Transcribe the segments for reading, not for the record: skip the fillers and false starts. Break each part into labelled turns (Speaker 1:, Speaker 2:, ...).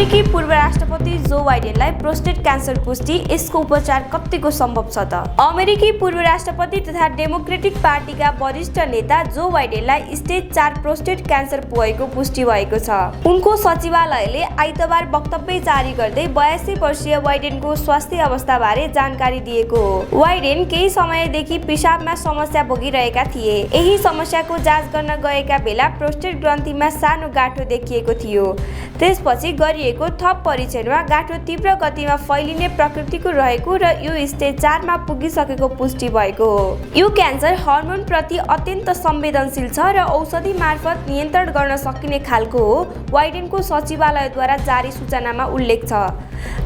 Speaker 1: अमेरिकी पूर्व राष्ट्रपति जो बाइडेनलाई प्रोस्टेट क्यान्सर पुष्टि, यसको उपचार कतिको सम्भव छ त? अमेरिकी पूर्व राष्ट्रपति तथा डेमोक्रेटिक पार्टीका वरिष्ठ नेता जो बाइडेनलाई स्टेज 4 प्रोस्टेट क्यान्सर भएको पुष्टि भएको छ। उनको सचिवालयले आइतबार वक्तव्य जारी गर्दै 82 वर्षीय बाइडेनको स्वास्थ्य अवस्थाबारे जानकारी दिएको हो। बाइडेन केही समयदेखि पिसाबमा समस्या भोगिरहेका थिए। यही समस्याको जाँच गर्न गएका बेला प्रोस्टेट ग्रन्थीमा सानो गाँठो देखिएको थियो। त्यसपछि गरिएको थप परीक्षणमा गाँठो तीव्र गतिमा फैलिने प्रकृतिको रहेको र यो स्टेज 4 मा पुगिसकेको पुष्टि भएको हो। यो क्यान्सर हर्मोन प्रति अत्यन्त संवेदनशील छ र औषधि मार्फत नियन्त्रण गर्न सकिने खालको हो, बाइडेनको सचिवालयद्वारा जारी सूचनामा उल्लेख छ।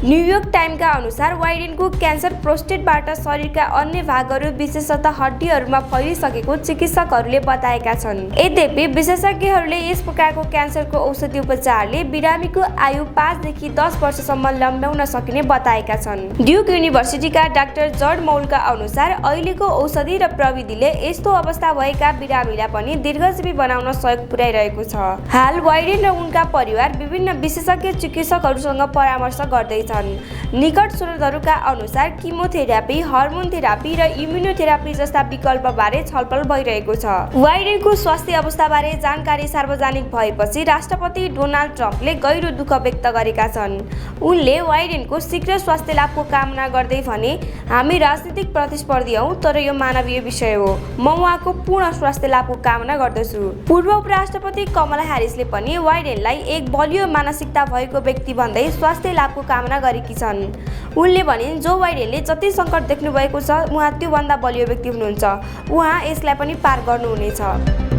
Speaker 1: न्युयोर्क टाइमका अनुसार बाइडेनको क्यान्सर प्रोस्टेटबाट शरीरका अन्य भागहरू विशेषतः हड्डीहरूमा फैलिसकेको चिकित्सकहरूले बताएका छन्। यद्यपि विशेषज्ञहरूले यस प्रकारको क्यान्सरको औषधि उपचारले बिरामीको आयु 5 देखि 10 वर्षसम्म लम्ब्याउन सकिने बताएका छन्। ड्युक युनिभर्सिटीका डाक्टर जर्ड मौलका अनुसार अहिलेको औषधि र प्रविधिले यस्तो अवस्था भएका बिरामीलाई पनि दीर्घजीवी बनाउन सहयोग पुर्याइरहेको छ। हाल बाइडेन र उनका परिवार विभिन्न विशेषज्ञ चिकित्सकहरूसँग परामर्श गर्दैछन्। निकट स्रोतहरूका अनुसार किमोथेरापी, हार्मोन थेरापी र इम्युनोथेरापी जस्ता विकल्पबारे छलफल भइरहेको छ। बाइडेनको स्वास्थ्य अवस्थाबारे जानकारी सार्वजनिक भएपछि राष्ट्रपति डोनाल्ड ट्रम्पले गहिरो दुःख व्यक्त गरेका छन्। उनले बाइडेनको शीघ्र स्वास्थ्य लाभको कामना गर्दै भने, हामी राजनीतिक प्रतिस्पर्धी हौं, तर यो मानवीय विषय हो। म उहाँको पूर्ण स्वास्थ्य लाभको कामना गर्दछु। पूर्व उपराष्ट्रपति कमला ह्यारिसले पनि बाइडेनलाई एक बलियो मानसिकता भएको व्यक्ति भन्दै स्वास्थ्य लाभको कामना गरेकी छन्। उनले भनिन्, जो बाइडेनले जति सङ्कट देख्नु भएको छ, उहाँ त्योभन्दा बलियो व्यक्ति हुनुहुन्छ। उहाँ यसलाई पनि पार गर्नुहुनेछ।